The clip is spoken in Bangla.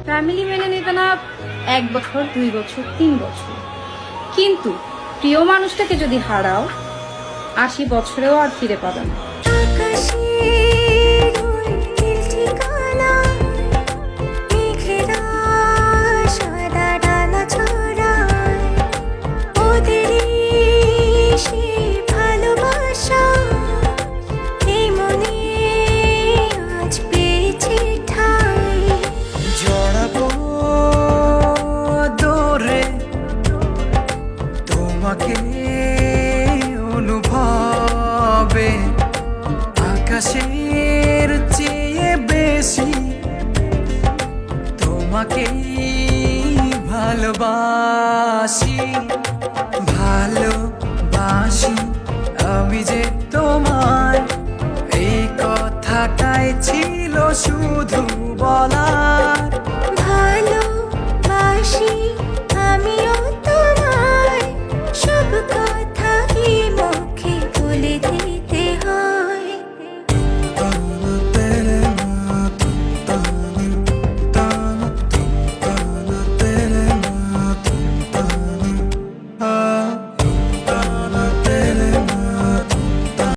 ফ্যামিলি মেনে নেবে না 1 বছর, 2 বছর, 3 বছর, কিন্তু প্রিয় মানুষটাকে যদি হারাও 80 বছরেও আর ফিরে পাবে না। তোমাকে অনুভবে আকাশের চেয়ে বেশি তোমাকে ভালোবাসি, ভালোবাসি আমি যে তোমার। এই কথাটাই ছিল শুধু বলার।